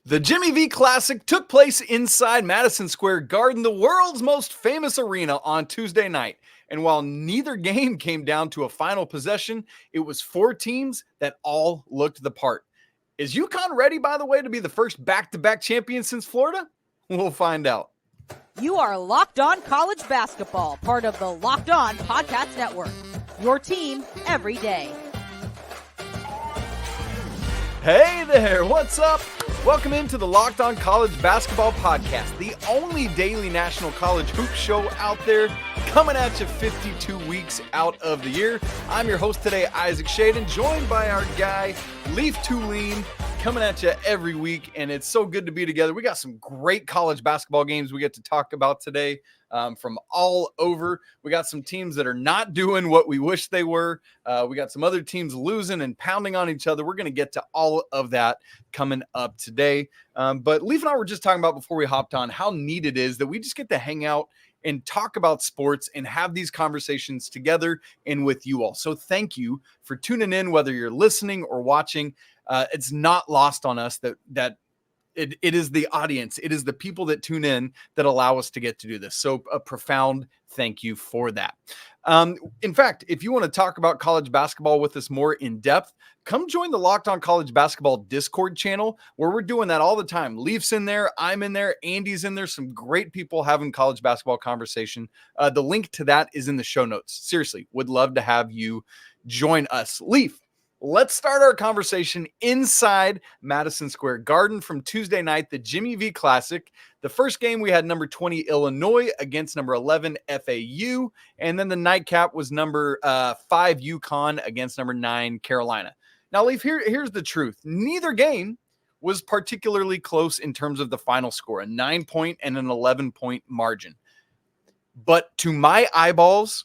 The Jimmy V Classic took place inside Madison Square Garden, the world's most famous arena, on Tuesday night. And while neither game came down to a final possession, it was four teams that all looked the part. Is UConn ready, by the way, to be the first back-to-back champion since Florida? We'll find out. You are Locked On College Basketball, part of the Locked On Podcast Network. Your team every day. Hey there, what's up? Welcome into the Locked On College Basketball Podcast, the only daily national college hoop show out there, coming at you 52 weeks out of the year. I'm your host today, Isaac Shaden, joined by our guy, Leaf Tulane, coming at you every week, and it's so good to be together. We got some great college basketball games we get to talk about today from all over. We got some teams that are not doing what we wish they were. We got some other teams losing and pounding on each other. We're going to get to all of that coming up today. But Leaf and I were just talking about before we hopped on how neat it is that we just get to hang out and talk about sports and have these conversations together and with you all. So thank you for tuning in, whether you're listening or watching. It's not lost on us that it is the audience. It is the people that tune in that allow us to get to do this. So a profound thank you for that. In fact, if you want to talk about college basketball with us more in depth, come join the Locked On College Basketball Discord channel, where we're doing that all the time. Leaf's in there, I'm in there, Andy's in there, some great people having college basketball conversation. The link to that is in the show notes. Seriously, would love to have you join us. Leaf, let's start our conversation inside Madison Square Garden from Tuesday night, the Jimmy V Classic. The first game, we had number 20 Illinois against number 11 FAU, and then the nightcap was number 5 UConn against number 9 Carolina. Now, Leaf, here's the truth. Neither game was particularly close in terms of the final score, a 9-point and an 11-point margin. But to my eyeballs,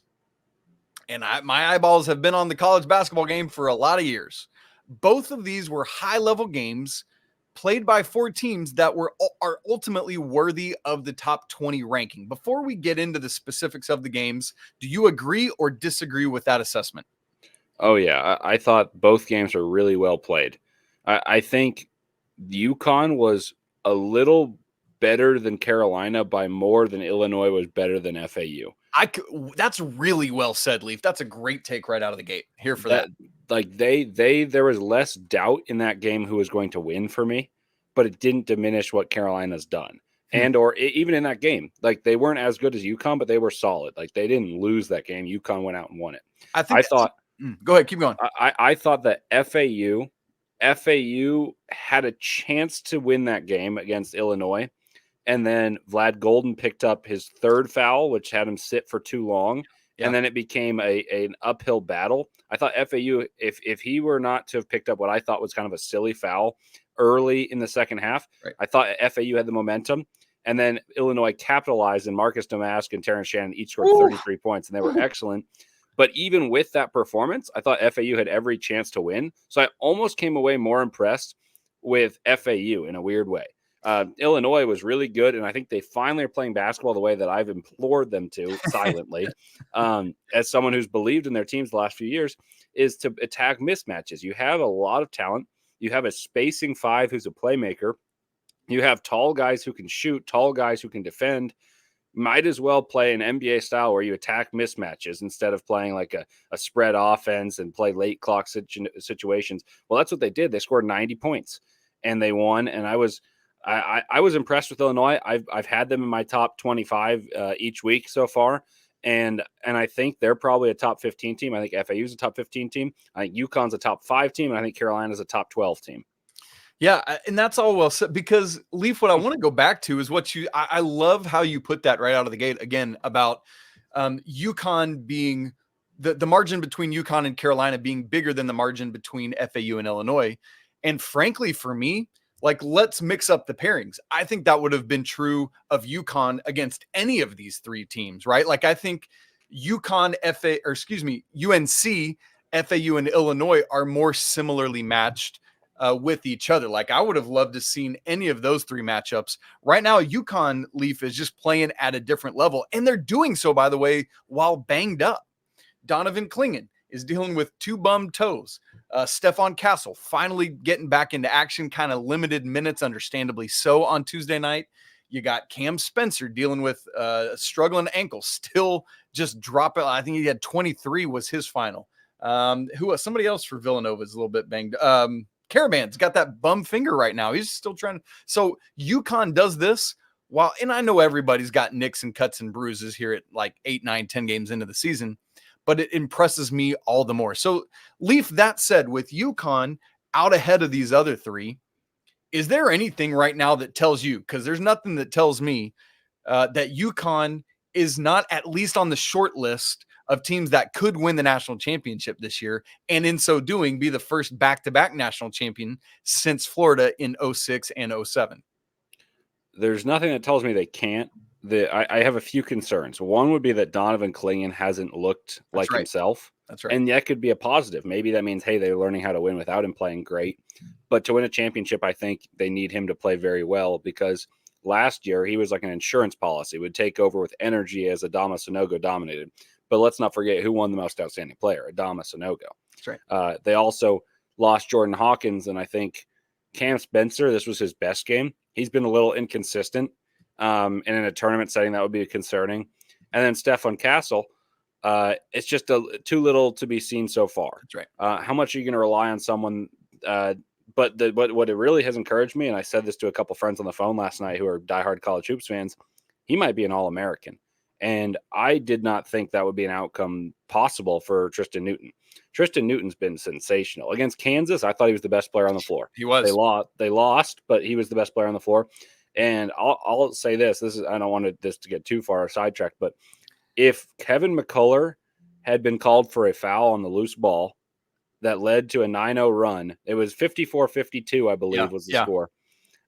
and my eyeballs have been on the college basketball game for a lot of years, both of these were high-level games played by four teams that are ultimately worthy of the top 20 ranking. Before we get into the specifics of the games, do you agree or disagree with that assessment? Oh, yeah. I thought both games were really well played. I think UConn was a little better than Carolina by more than Illinois was better than FAU. That's really well said, Leaf. That's a great take right out of the gate. Here for that. Like there was less doubt in that game who was going to win for me, but it didn't diminish what Carolina's done. And even in that game, like they weren't as good as UConn, but they were solid. Like they didn't lose that game. UConn went out and won it. Go ahead, keep going. I thought that FAU had a chance to win that game against Illinois. And then Vlad Golden picked up his third foul, which had him sit for too long. Yeah. And then it became an uphill battle. I thought FAU, if he were not to have picked up what I thought was kind of a silly foul early in the second half, right, I thought FAU had the momentum. And then Illinois capitalized, and Marcus Domask and Terrence Shannon each scored 33 points, and they were excellent. But even with that performance, I thought FAU had every chance to win. So I almost came away more impressed with FAU in a weird way. Illinois was really good, and I think they finally are playing basketball the way that I've implored them to silently, as someone who's believed in their teams the last few years, is to attack mismatches. You have a lot of talent. You have a spacing five who's a playmaker. You have tall guys who can shoot, tall guys who can defend. Might as well play an NBA style where you attack mismatches instead of playing like a spread offense and play late clock situations. Well, that's what they did. They scored 90 points, and they won, and I was impressed with Illinois. I've had them in my top 25 each week so far, and I think they're probably a top 15 team. I think FAU is a top 15 team. I think UConn's a top 5 team, and I think Carolina's a top 12 team. Yeah, and that's all well said, because Leaf, what I want to go back to is I love how you put that right out of the gate again about UConn being the margin between UConn and Carolina being bigger than the margin between FAU and Illinois. And frankly, for me, like, let's mix up the pairings. I think that would have been true of UConn against any of these three teams, right? Like, I think UNC, FAU, and Illinois are more similarly matched with each other. Like, I would have loved to seen any of those three matchups. Right now, UConn, Leaf, is just playing at a different level, and they're doing so, by the way, while banged up. Donovan Clingan is dealing with 2 bum toes. Stephon Castle finally getting back into action, kind of limited minutes, understandably so, on Tuesday night. You got Cam Spencer dealing with a struggling ankle, still just dropping. I think he had 23 was his final. Somebody else for Villanova is a little bit banged. Caravan's got that bum finger right now. He's still trying. So UConn does this and I know everybody's got nicks and cuts and bruises here at like 8, 9, 10 games into the season, but it impresses me all the more. So Leaf, that said, with UConn out ahead of these other three, is there anything right now that tells you, because there's nothing that tells me that UConn is not at least on the short list of teams that could win the national championship this year, and in so doing, be the first back-to-back national champion since Florida in 06 and 07? There's nothing that tells me they can't. I have a few concerns. One would be that Donovan Clingan hasn't looked like himself. That's right. And that could be a positive. Maybe that means, hey, they're learning how to win without him playing great. But to win a championship, I think they need him to play very well, because last year he was like an insurance policy, would take over with energy as Adama Sanogo dominated. But let's not forget who won the most outstanding player, Adama Sanogo. That's right. They also lost Jordan Hawkins, and I think Cam Spencer, this was his best game. He's been a little inconsistent. And in a tournament setting, that would be concerning. And then Stephon Castle, it's just too little to be seen so far. That's right. How much are you going to rely on someone? But what it really has encouraged me, and I said this to a couple friends on the phone last night who are diehard college hoops fans, he might be an All-American. And I did not think that would be an outcome possible for Tristan Newton. Tristan Newton's been sensational. Against Kansas, I thought he was the best player on the floor. He was. They lost, but he was the best player on the floor. And I'll say this is, I don't want this to get too far sidetracked, but if Kevin McCullough had been called for a foul on the loose ball that led to a 9-0 run, it was 54-52, I believe, was the score.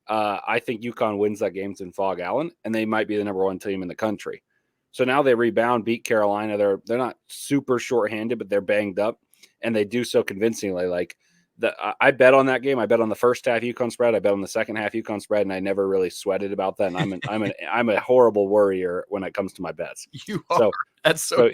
I think UConn wins that game in Fog Allen, and they might be the number one team in the country. So now they rebound, beat Carolina. They're not super shorthanded, but they're banged up, and they do so convincingly. Like I bet on that game. I bet on the first half UConn spread. I bet on the second half UConn spread, and I never really sweated about that. And I'm a horrible worrier when it comes to my bets. You are. That's so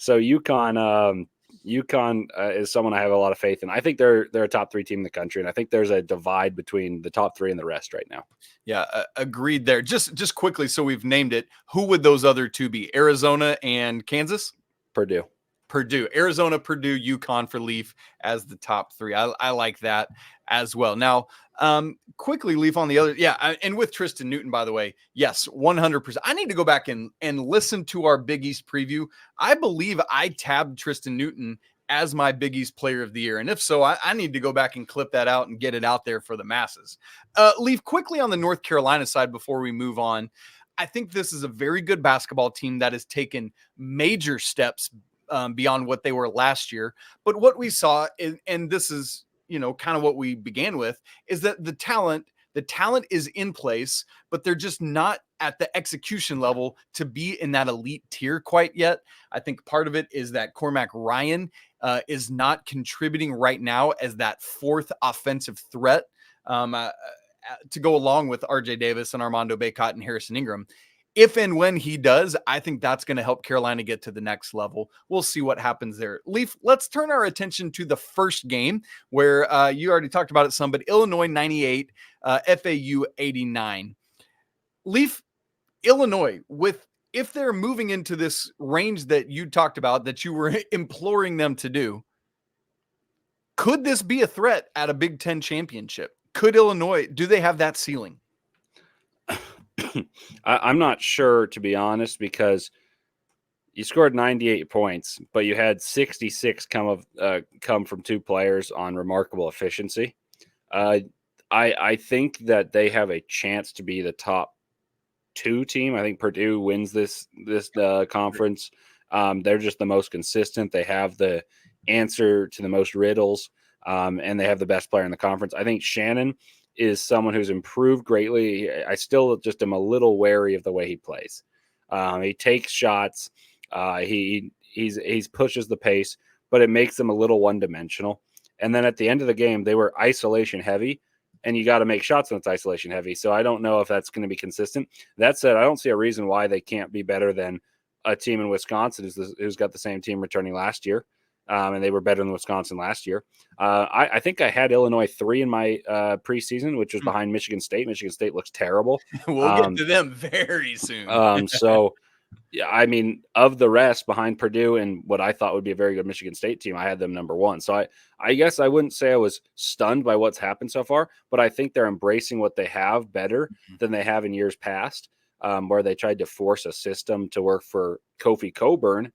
UConn. UConn is someone I have a lot of faith in. I think they're a top 3 team in the country, and I think there's a divide between the top 3 and the rest right now. Yeah, agreed there. Just quickly, so we've named it. Who would those other two be? Arizona and Kansas? Purdue, Arizona, Purdue, UConn for Leaf as the top 3. I like that as well. Now, quickly, Leaf on the other. Yeah, and with Tristan Newton, by the way, yes, 100%. I need to go back and listen to our Big East preview. I believe I tabbed Tristan Newton as my Big East player of the year. And if so, I need to go back and clip that out and get it out there for the masses. Leaf, quickly on the North Carolina side before we move on. I think this is a very good basketball team that has taken major steps beyond what they were last year. But what we saw, and this is, kind of what we began with, is that the talent is in place, but they're just not at the execution level to be in that elite tier quite yet. I think part of it is that Cormac Ryan is not contributing right now as that fourth offensive threat to go along with RJ Davis and Armando Bacot and Harrison Ingram. If and when he does, I think that's going to help Carolina get to the next level. We'll see what happens there. Leaf, let's turn our attention to the first game where you already talked about it some, but Illinois 98, FAU 89. Leaf, Illinois, if they're moving into this range that you talked about, that you were imploring them to do, could this be a threat at a Big Ten championship? Could Illinois, do they have that ceiling? I'm not sure, to be honest, because you scored 98 points, but you had 66 come from 2 players on remarkable efficiency. I think that they have a chance to be the top 2 team. I think Purdue wins this conference. They're just the most consistent. They have the answer to the most riddles, and they have the best player in the conference. I think Shannon is someone who's improved greatly. I still just am a little wary of the way he plays. He takes shots. He pushes the pace, but it makes them a little one-dimensional. And then at the end of the game, they were isolation heavy, and you got to make shots when it's isolation heavy. So I don't know if that's going to be consistent. That said, I don't see a reason why they can't be better than a team in Wisconsin who's got the same team returning last year. and they were better than Wisconsin last year. I think I had Illinois 3 in my preseason, which was behind Michigan State. Michigan State looks terrible. We'll get to them very soon. So, yeah, I mean, of the rest behind Purdue and what I thought would be a very good Michigan State team, I had them number 1. So I guess I wouldn't say I was stunned by what's happened so far, but I think they're embracing what they have better than they have in years past, where they tried to force a system to work for Kofi Coburn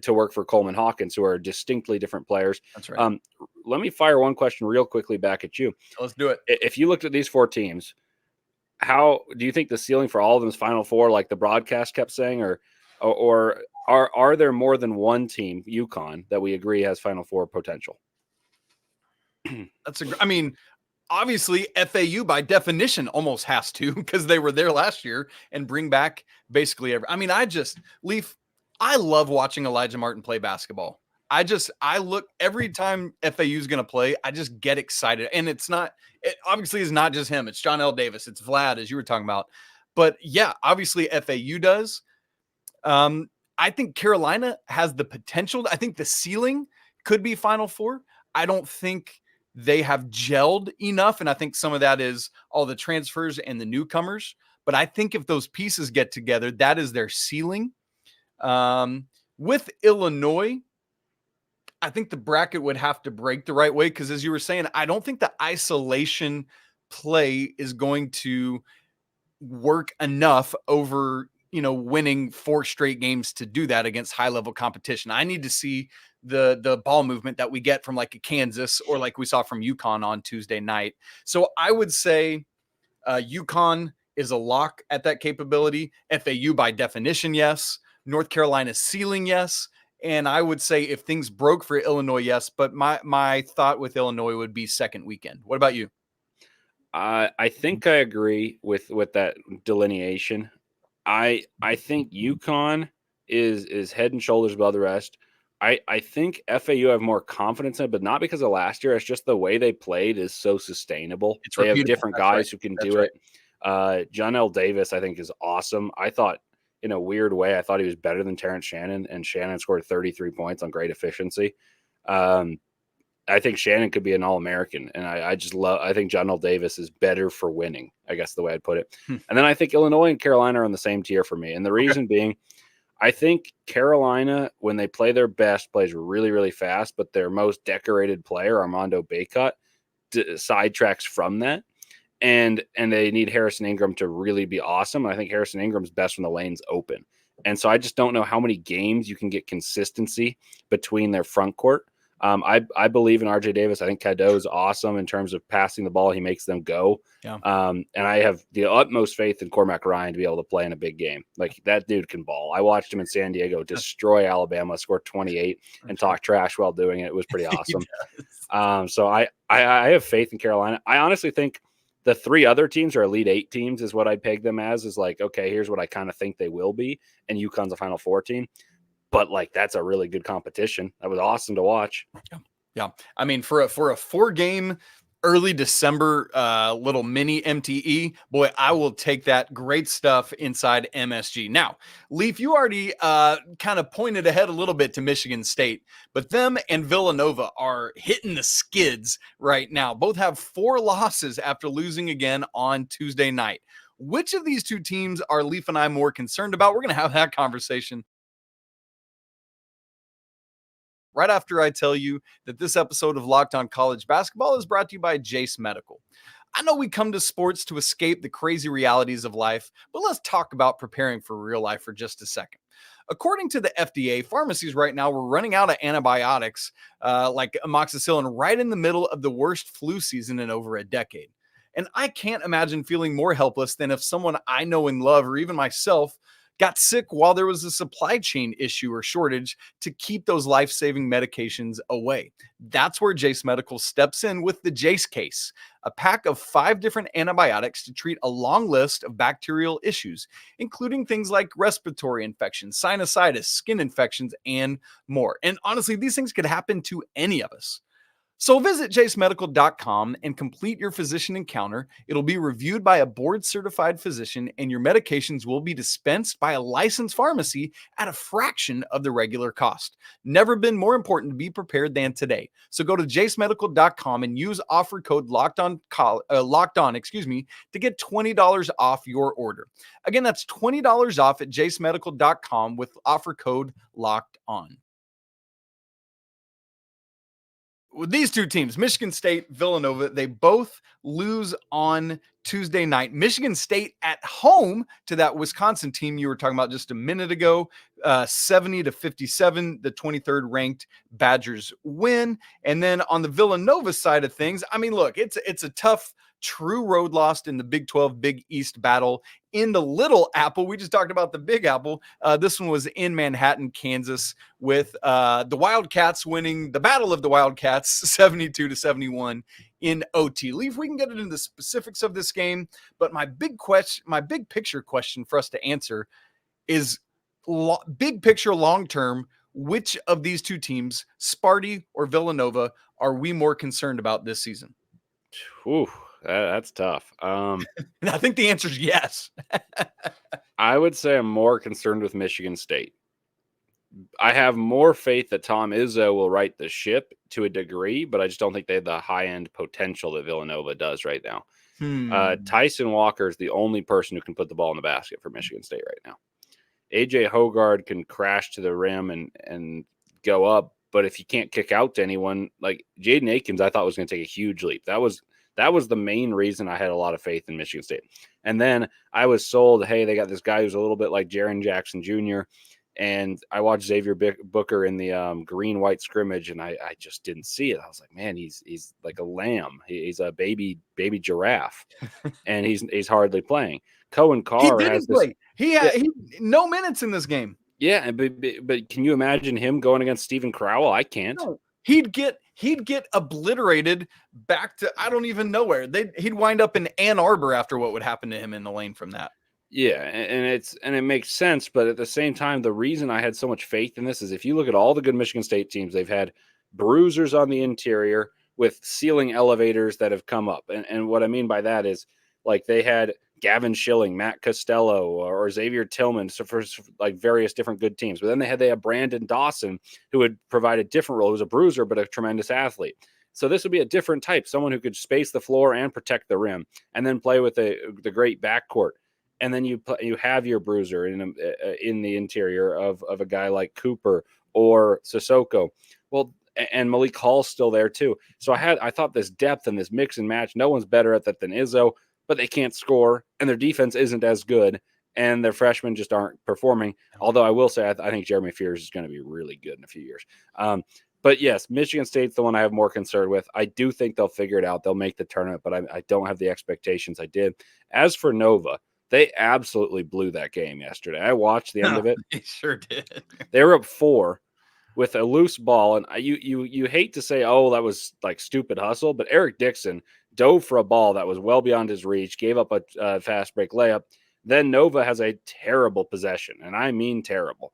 to work for Coleman Hawkins, who are distinctly different players. That's right. Let me fire one question real quickly back at you. Let's do it. If you looked at these 4 teams, how do you think the ceiling for all of them is Final Four, like the broadcast kept saying, or are there more than one team, UConn, that we agree has Final Four potential? I mean, obviously FAU by definition almost has to, because they were there last year and bring back basically every. I mean, I love watching Elijah Martin play basketball. I look every time FAU is going to play, I just get excited. And it obviously is not just him. It's John L. Davis. It's Vlad, as you were talking about. But yeah, obviously FAU does. I think Carolina has the potential. I think the ceiling could be Final Four. I don't think they have gelled enough. And I think some of that is all the transfers and the newcomers. But I think if those pieces get together, that is their ceiling. With Illinois, I think the bracket would have to break the right way, because as you were saying, I don't think the isolation play is going to work enough over, winning 4 straight games to do that against high level competition. I need to see the ball movement that we get from like a Kansas or like we saw from UConn on Tuesday night. So I would say UConn is a lock at that capability. FAU by definition, yes. North Carolina's ceiling, yes. And I would say if things broke for Illinois, yes. But my thought with Illinois would be second weekend. What about you? I think I agree with that delineation. I think UConn is head and shoulders above the rest. I think FAU have more confidence in it, but not because of last year. It's just the way they played is so sustainable. They have different guys who can do it. John L. Davis, I think, is awesome. I thought, in a weird way, I thought he was better than Terrence Shannon, and Shannon scored 33 points on great efficiency. I think Shannon could be an All-American, and I think John L. Davis is better for winning, I guess the way I'd put it. And then I think Illinois and Carolina are on the same tier for me. And the reason being, I think Carolina, when they play their best, plays really, really fast, but their most decorated player, Armando Bacot, sidetracks from that. And they need Harrison Ingram to really be awesome. And I think Harrison Ingram's best when the lane's open. And so I just don't know how many games you can get consistency between their front court. I believe in RJ Davis. I think Cadeau is awesome in terms of passing the ball. He makes them go. Yeah. And I have the utmost faith in Cormac Ryan to be able to play in a big game. Like, that dude can ball. I watched him in San Diego destroy Alabama, score 28 and talk trash while doing it. It was pretty awesome. So I have faith in Carolina. I honestly think the 3 other teams are Elite 8 teams is what I peg them as, is like, okay, here's what I kind of think they will be. And UConn's a Final Four team. But like, that's a really good competition. That was awesome to watch. Yeah. I mean, for a 4-game early December little mini MTE, boy, I will take that. Great stuff inside MSG. Now, Leaf, you already kind of pointed ahead a little bit to Michigan State, but them and Villanova are hitting the skids right now. Both have 4 losses after losing again on Tuesday night. Which of these 2 teams are Leaf and I more concerned about? We're going to have that conversation right after I tell you that this episode of Locked On College Basketball is brought to you by Jase Medical. I know we come to sports to escape the crazy realities of life, but let's talk about preparing for real life for just a second. According to the FDA, pharmacies right now were running out of antibiotics like amoxicillin right in the middle of the worst flu season in over a decade. And I can't imagine feeling more helpless than if someone I know and love, or even myself, got sick while there was a supply chain issue or shortage to keep those life-saving medications away. That's where Jase Medical steps in with the Jase case, a pack of 5 different antibiotics to treat a long list of bacterial issues, including things like respiratory infections, sinusitis, skin infections, and more. And honestly, these things could happen to any of us. So visit jasemedical.com and complete your physician encounter. It'll be reviewed by a board-certified physician, and your medications will be dispensed by a licensed pharmacy at a fraction of the regular cost. Never been more important to be prepared than today. So go to jasemedical.com and use offer code locked on, to get $20 off your order. Again, that's $20 off at jasemedical.com with offer code locked on. With these two teams, Michigan State, Villanova, they both lose on Tuesday night. Michigan State at home to that Wisconsin team you were talking about just a minute ago, 70-57, the 23rd ranked Badgers win. And then on the Villanova side of things, I mean, look, it's a tough, true road loss in the Big 12 Big East battle in the Little Apple. We just talked about the Big Apple. This one was in Manhattan, Kansas, with the Wildcats winning the Battle of the Wildcats 72-71 in OT. Leaf, we can get into the specifics of this game, but my big picture question for us to answer is big picture, long term. Which of these two teams, Sparty or Villanova, are we more concerned about this season? Ooh, that's tough. And I think the answer is yes. I would say I'm more concerned with Michigan State. I have more faith that Tom Izzo will right the ship to a degree, but I just don't think they have the high-end potential that Villanova does right now. Tyson Walker is the only person who can put the ball in the basket for Michigan State right now. AJ Hoggard can crash to the rim and go up, but if you can't kick out to anyone, like Jaden Akins, I thought was going to take a huge leap. That was the main reason I had a lot of faith in Michigan State. And then I was sold, hey, they got this guy who's a little bit like Jaren Jackson Jr., and I watched Xavier Booker in the green-white scrimmage, and I just didn't see it. I was like, man, he's like a lamb. He's a baby giraffe, and he's hardly playing. Cohen Carr has this. Play. He had no minutes in this game. Yeah, but can you imagine him going against Stephen Crowell? I can't. No. He'd get obliterated back to I don't even know where. He'd wind up in Ann Arbor after what would happen to him in the lane from that. Yeah, and it makes sense, but at the same time, the reason I had so much faith in this is if you look at all the good Michigan State teams, they've had bruisers on the interior with ceiling elevators that have come up. And what I mean by that is like they had Gavin Schilling, Matt Costello, or Xavier Tillman, so for like various different good teams. But then they had Brandon Dawson, who would provide a different role, who's a bruiser but a tremendous athlete. So this would be a different type, someone who could space the floor and protect the rim, and then play with the great backcourt. And then you have your bruiser in the interior of a guy like Cooper or Sissoko. Well, and Malik Hall's still there too. So I thought this depth and this mix and match. No one's better at that than Izzo, but they can't score, and their defense isn't as good, and their freshmen just aren't performing. Although I will say I think Jeremy Fears is going to be really good in a few years. But yes, Michigan State's the one I have more concern with. I do think they'll figure it out. They'll make the tournament, but I don't have the expectations I did. As for Nova, they absolutely blew that game yesterday. I watched the end of it. They sure did. They were up 4 with a loose ball, and you hate to say, oh, that was like stupid hustle, but Eric Dixon dove for a ball that was well beyond his reach, gave up a fast break layup. Then Nova has a terrible possession, and I mean terrible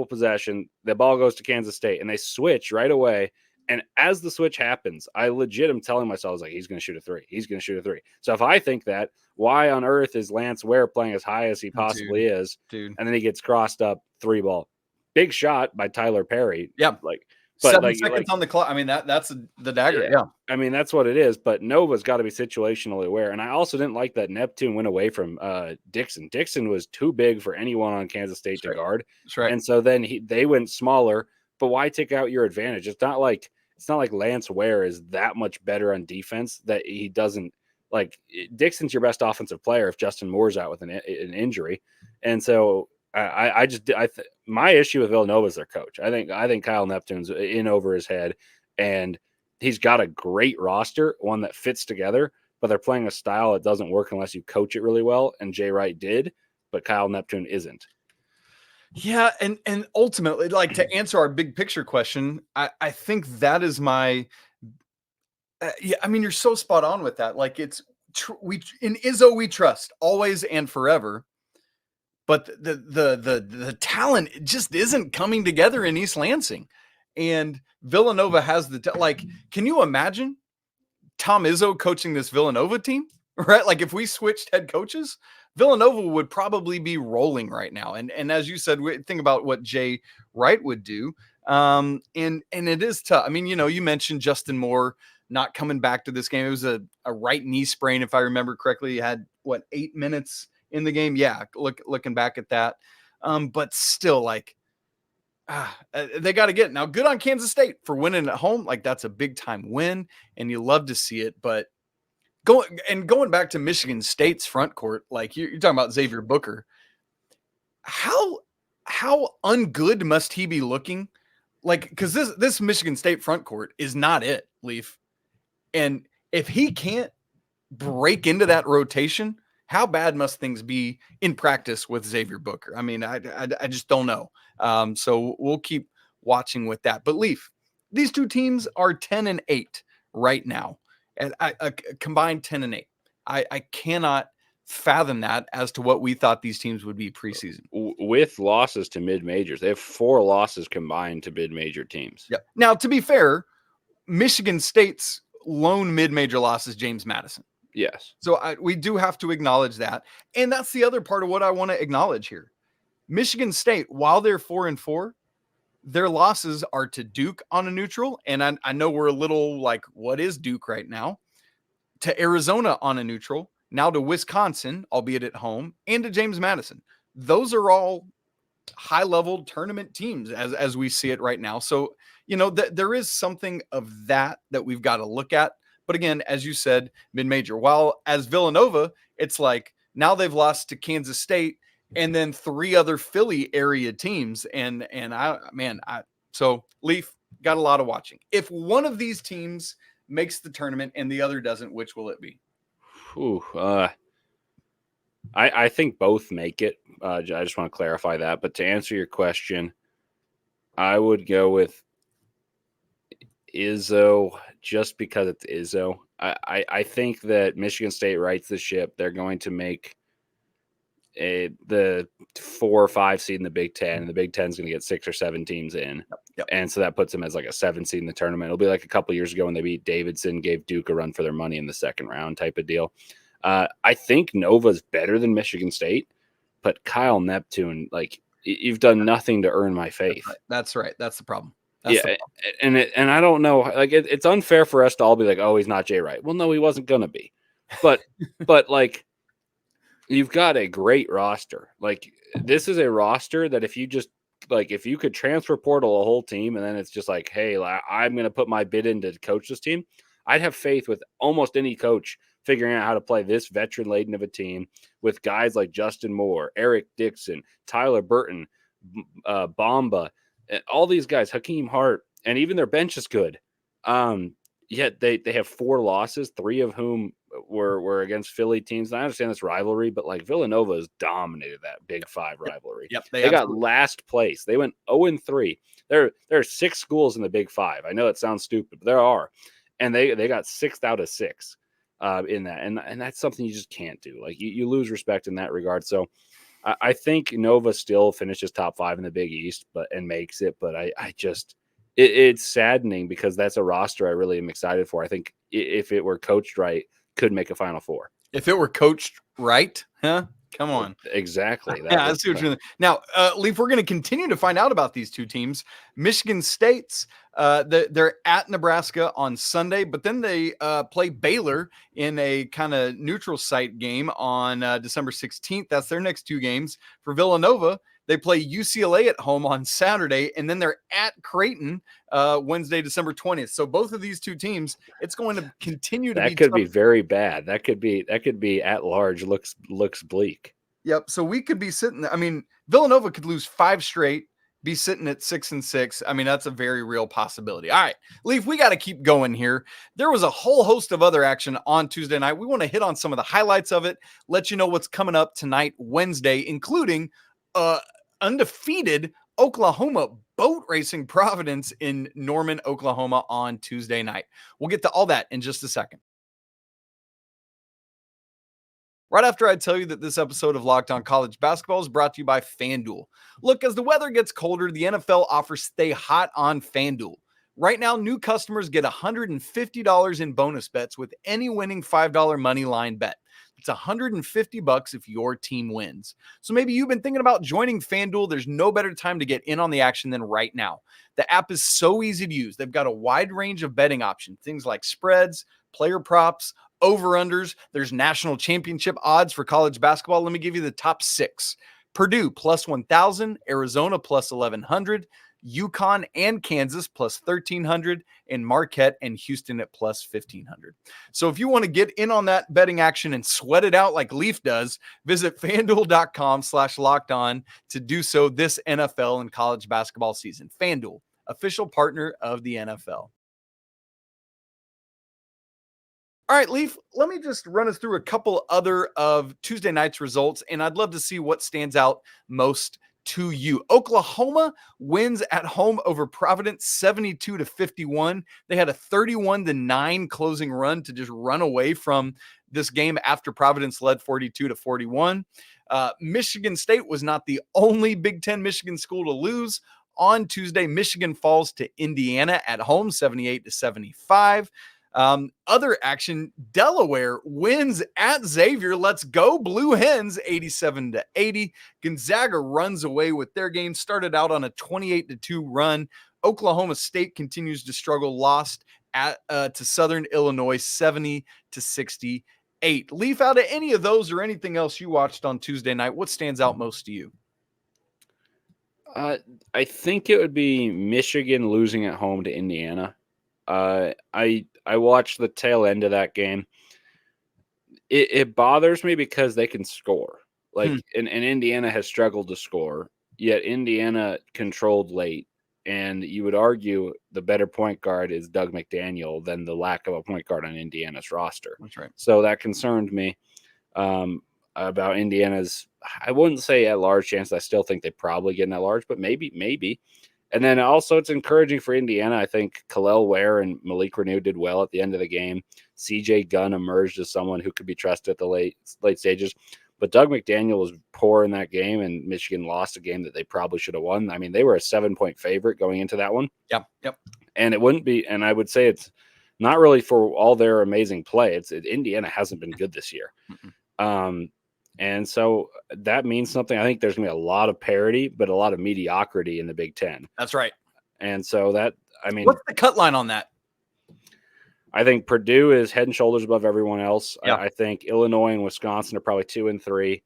possession. The ball goes to Kansas State, and they switch right away. And as the switch happens, I legit am telling myself, I was like, he's going to shoot a 3. He's going to shoot a 3. So if I think that, why on earth is Lance Ware playing as high as he possibly is? Dude. And then he gets crossed up 3 ball. Big shot by Tyler Perry. Yeah. Like, but 7 seconds on the clock. I mean, that's the dagger. Yeah. I mean, that's what it is. But Nova's got to be situationally aware. And I also didn't like that Neptune went away from Dixon. Dixon was too big for anyone on Kansas State to guard. That's right. And so then they went smaller. But why take out your advantage? It's not like Lance Ware is that much better on defense that he doesn't like. Dixon's your best offensive player if Justin Moore's out with an injury. And so my issue with Villanova is their coach. I think Kyle Neptune's in over his head, and he's got a great roster, one that fits together, but they're playing a style that doesn't work unless you coach it really well. And Jay Wright did, but Kyle Neptune isn't. Yeah, and ultimately, like, to answer our big picture question, I think that is my I mean, you're so spot on with that. Like, it's we in Izzo we trust always and forever, but the talent just isn't coming together in East Lansing. And Villanova has can you imagine Tom Izzo coaching this Villanova team, right? Like if we switched head coaches, Villanova would probably be rolling right now. And as you said, think about what Jay Wright would do. And it is tough. I mean, you mentioned Justin Moore not coming back to this game. It was a right knee sprain, if I remember correctly. He had 8 minutes in the game. Yeah, looking back at that. But still, they got to get it. Now, good on Kansas State for winning at home. Like that's a big time win, and you love to see it. But going back to Michigan State's front court, like you're talking about Xavier Booker. How ungood must he be looking? Like, because this Michigan State front court is not it, Leaf. And if he can't break into that rotation, how bad must things be in practice with Xavier Booker? I mean, I just don't know. So we'll keep watching with that. But Leaf, these two teams are 10-8 right now, and a combined 10-8. I cannot fathom that as to what we thought these teams would be preseason. With losses to mid-majors. They have 4 losses combined to mid-major teams. Yep. Now, to be fair, Michigan State's lone mid-major loss is James Madison. Yes. So we do have to acknowledge that. And that's the other part of what I want to acknowledge here. Michigan State, while they're 4-4, their losses are to Duke on a neutral. And I know we're a little like, what is Duke right now? To Arizona on a neutral. Now to Wisconsin, albeit at home, and to James Madison. Those are all high-level tournament teams as we see it right now. So, there is something of that we've got to look at. But again, as you said, mid-major. While as Villanova, it's like now they've lost to Kansas State and then 3 other Philly area teams. So Leaf got a lot of watching. If one of these teams makes the tournament and the other doesn't, which will it be? I think both make it. I just want to clarify that. But to answer your question, I would go with Izzo just because it's Izzo. I think that Michigan State rights the ship. They're going to make the 4 or 5 seed in the Big Ten, and the Big Ten is going to get 6 or 7 teams in. Yep. And so that puts them as like a 7 seed in the tournament. It'll be like a couple years ago when they beat Davidson, gave Duke a run for their money in the second round type of deal. I think Nova's better than Michigan State, but Kyle Neptune, like you've done nothing to earn my faith. That's right. That's the problem. And I don't know, like it's unfair for us to all be like, oh, he's not Jay Wright. Well, no, he wasn't gonna be, but like you've got a great roster. Like this is a roster that if you could transfer portal a whole team and then it's just like, hey, I'm gonna put my bid in to coach this team, I'd have faith with almost any coach figuring out how to play this veteran laden of a team with guys like Justin Moore, Eric Dixon, Tyler Burton, Bamba. All these guys, Hakeem Hart, and even their bench is good. Yet they have 4 losses, 3 of whom were against Philly teams. And I understand this rivalry, but like Villanova has dominated that Big 5 rivalry. Yep, they got last place. They went 0-3. There are 6 schools in the Big 5. I know it sounds stupid, but there are, and they got 6th out of 6 in that, and that's something you just can't do. Like you lose respect in that regard. So I think Nova still finishes top 5 in the Big East, and makes it. But it's saddening because that's a roster I really am excited for. I think if it were coached right, could make a Final Four. If it were coached right, huh? Come on. Exactly. I see what you're doing. Now, Leaf, we're going to continue to find out about these two teams. Michigan State's, they're at Nebraska on Sunday, but then they play Baylor in a kind of neutral site game on December 16th. That's their next 2 games. For Villanova, they play UCLA at home on Saturday, and then they're at Creighton Wednesday, December 20th. So both of these two teams, it's going to continue to be that could be very bad. That could be at large. Looks bleak. Yep. So we could be sitting there. I mean, Villanova could lose 5 straight, be sitting at 6-6. I mean, that's a very real possibility. All right, Leaf, we got to keep going here. There was a whole host of other action on Tuesday night. We want to hit on some of the highlights of it, let you know what's coming up tonight, Wednesday, including undefeated Oklahoma boat racing Providence in Norman, Oklahoma on Tuesday night. We'll get to all that in just a second. right after I tell you that this episode of Locked On College Basketball is brought to you by FanDuel. Look, as the weather gets colder, the NFL offers Stay Hot on FanDuel. Right now, new customers get $150 in bonus bets with any winning $5 money line bet. It's $150 if your team wins. So maybe you've been thinking about joining FanDuel. There's no better time to get in on the action than right now. The app is so easy to use. They've got a wide range of betting options, things like spreads, player props, over-unders. There's national championship odds for college basketball. Let me give you the top 6. Purdue plus 1,000, Arizona plus 1,100, UConn and Kansas plus 1,300, and Marquette and Houston at plus 1,500. So if you want to get in on that betting action and sweat it out like Leaf does, visit FanDuel.com/lockedon to do so this NFL and college basketball season. FanDuel, official partner of the NFL. All right, Leaf, let me just run us through a couple other of Tuesday night's results, and I'd love to see what stands out most to you. Oklahoma wins at home over Providence 72-51. They had a 31-9 closing run to just run away from this game after Providence led 42-41. Michigan State was not the only Big Ten Michigan school to lose. On Tuesday, Michigan falls to Indiana at home 78-75. Other action, Delaware wins at Xavier. Let's go Blue Hens 87-80. Gonzaga runs away with their game, started out on a 28-2 run. Oklahoma State continues to struggle, lost to Southern Illinois 70-68. Leaf, out of any of those or anything else you watched on Tuesday night, what stands out most to you? I think it would be Michigan losing at home to Indiana. I watched the tail end of that game. It bothers me because they can score. And Indiana has struggled to score, yet Indiana controlled late. And you would argue the better point guard is Doug McDaniel than the lack of a point guard on Indiana's roster. That's right. So that concerned me about Indiana's, I wouldn't say at large chance. I still think they probably get an at large, but maybe. And then also it's encouraging for Indiana. I think Khalil Ware and Malik Renew did well at the end of the game. CJ Gunn emerged as someone who could be trusted at the late stages. But Doug McDaniel was poor in that game, and Michigan lost a game that they probably should have won. I mean, they were a 7-point favorite going into that one. Yep. And it wouldn't be, and I would say it's not really for all their amazing play. Indiana hasn't been good this year. And so that means something. I think there's going to be a lot of parity, but a lot of mediocrity in the Big Ten. That's right. And so what's the cut line on that? I think Purdue is head and shoulders above everyone else. Yeah. I think Illinois and Wisconsin are probably 2 and 3.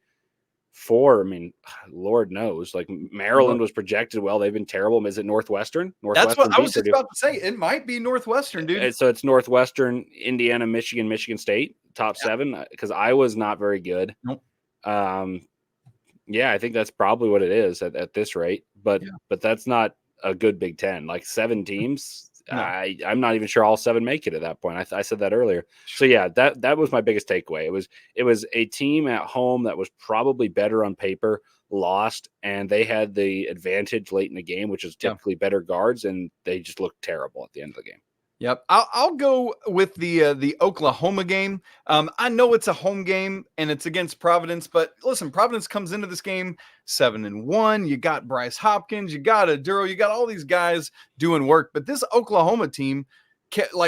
4, I mean, Lord knows. Like Maryland was projected well. They've been terrible. Is it Northwestern? That's what I was just about to say. It might be Northwestern, dude. So it's Northwestern, Indiana, Michigan, Michigan State, top 7, because Iowa's not very good. Nope. I think that's probably what it is at this rate. But that's not a good Big Ten. Like 7 teams. No. I'm not even sure all 7 make it at that point. I said that earlier. So that was my biggest takeaway. It was a team at home that was probably better on paper, lost, and they had the advantage late in the game, which is typically better guards, and they just looked terrible at the end of the game. Yep. I'll go with the Oklahoma game. I know it's a home game and it's against Providence, but listen, Providence comes into this game 7-1. You got Bryce Hopkins, you got Aduro, you got all these guys doing work, but this Oklahoma team,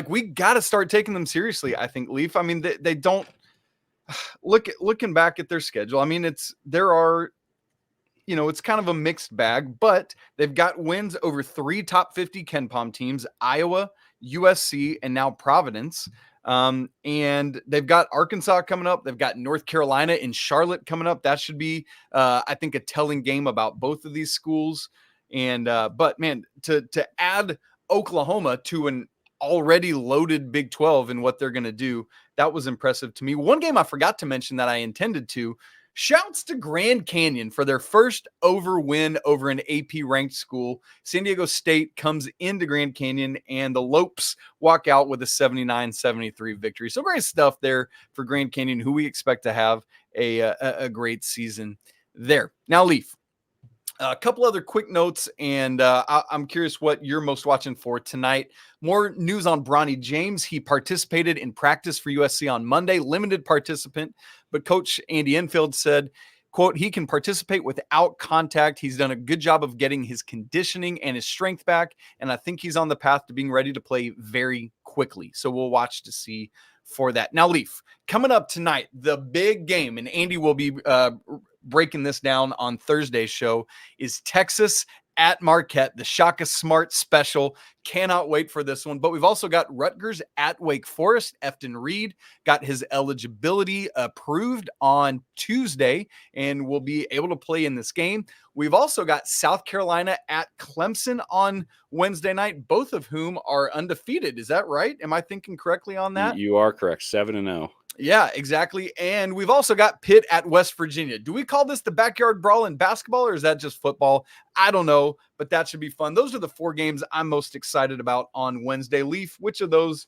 we got to start taking them seriously. I think, Leaf. I mean, they don't looking back at their schedule. I mean, it's kind of a mixed bag, but they've got wins over 3 top 50 KenPom teams: Iowa, USC, and now Providence. And they've got Arkansas coming up. They've got North Carolina and Charlotte coming up. That should be, I think, a telling game about both of these schools. And, but man, to add Oklahoma to an already loaded Big 12 and what they're going to do, that was impressive to me. One game I forgot to mention that I intended to. Shouts to Grand Canyon for their first win over an AP ranked school. San Diego State comes into Grand Canyon and the Lopes walk out with a 79-73 victory. So great stuff there for Grand Canyon, who we expect to have a great season there. Now, Leaf, a couple other quick notes, and I'm curious what you're most watching for tonight. More news on Bronny James. He participated in practice for USC on Monday, limited participant, but Coach Andy Enfield said, quote, he can participate without contact. He's done a good job of getting his conditioning and his strength back, and I think he's on the path to being ready to play very quickly. So we'll watch to see for that. Now, Leaf, coming up tonight, the big game, and Andy will be breaking this down on Thursday's show, is Texas at Marquette, the Shaka Smart special. Cannot wait for this one. But we've also got Rutgers at Wake Forest. Efton Reed got his eligibility approved on Tuesday and will be able to play in this game. We've also got South Carolina at Clemson on Wednesday night, both of whom are undefeated. Is that right? Am I thinking correctly on that? You are correct. 7-0. Yeah, exactly. And we've also got Pitt at West Virginia. Do we call this the backyard brawl in basketball, or is that just football? I don't know, but that should be fun. Those are the 4 games I'm most excited about on Wednesday. Leaf, which of those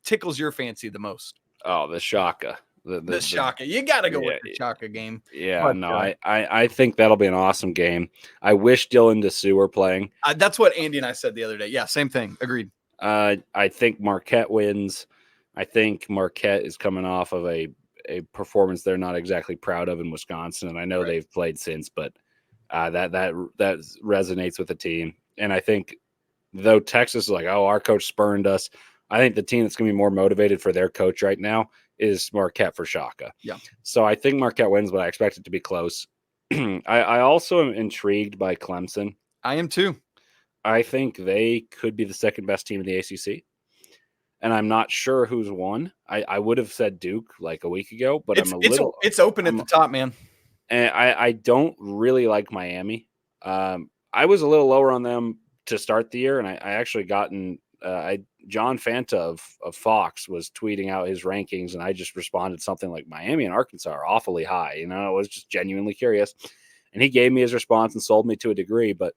tickles your fancy the most? Oh, the Shaka. The Shaka. You got to go with the Shaka game. Yeah, but, I think that'll be an awesome game. I wish Dylan DeSue were playing. That's what Andy and I said the other day. Yeah, same thing. Agreed. I think Marquette wins. I think Marquette is coming off of a performance they're not exactly proud of in Wisconsin, and I know they've played since, but that resonates with the team. And I think though Texas is like, oh, our coach spurned us, I think the team that's going to be more motivated for their coach right now is Marquette for Shaka. Yeah. So I think Marquette wins, but I expect it to be close. I also am intrigued by Clemson. I am too. I think they could be the second best team in the ACC. And I'm not sure who's won. I would have said Duke like a week ago, but it's open at the top, man. And I don't really like Miami. I was a little lower on them to start the year, and I actually gotten John Fanta of Fox was tweeting out his rankings, and I just responded something like Miami and Arkansas are awfully high. You know, I was just genuinely curious, and he gave me his response and sold me to a degree, but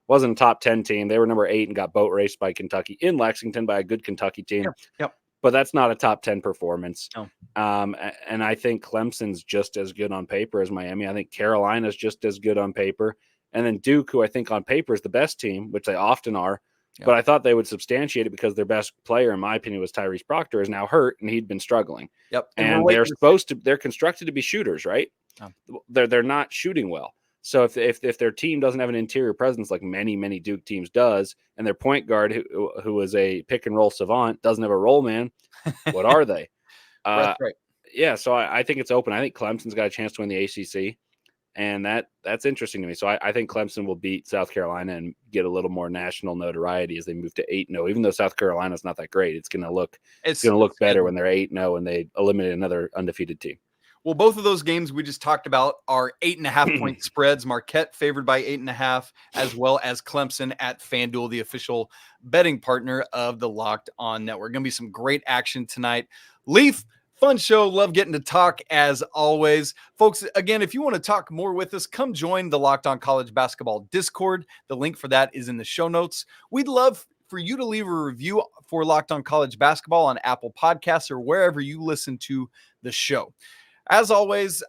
wasn't a top 10 team. They were number 8 and got boat raced by Kentucky in Lexington by a good Kentucky team. Yep. But that's not a top 10 performance. No. And I think Clemson's just as good on paper as Miami. I think Carolina's just as good on paper. And then Duke, who I think on paper is the best team, which they often are. Yep. But I thought they would substantiate it because their best player, in my opinion, was Tyrese Proctor, is now hurt, and he'd been struggling. Yep. And they're constructed to be shooters, right? Oh. They're not shooting well. So if their team doesn't have an interior presence like many Duke teams does, and their point guard who is a pick and roll savant doesn't have a roll man, what are they? That's right. Yeah, so I think it's open. I think Clemson's got a chance to win the ACC, and that's interesting to me. So I think Clemson will beat South Carolina and get a little more national notoriety as they move to 8-0. Even though South Carolina's not that great, it's going to look better when they're 8-0 and they eliminate another undefeated team. Well, both of those games we just talked about are 8.5 point spreads. Marquette favored by 8.5, as well as Clemson at FanDuel, the official betting partner of the Locked On Network. Going to be some great action tonight. Leaf, fun show. Love getting to talk as always. Folks, again, if you want to talk more with us, come join the Locked On College Basketball Discord. The link for that is in the show notes. We'd love for you to leave a review for Locked On College Basketball on Apple Podcasts or wherever you listen to the show. As always,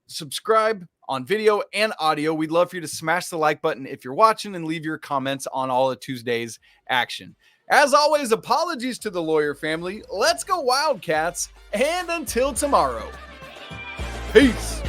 subscribe on video and audio. We'd love for you to smash the like button if you're watching and leave your comments on all of Tuesday's action. As always, apologies to the lawyer family. Let's go Wildcats, and until tomorrow, peace.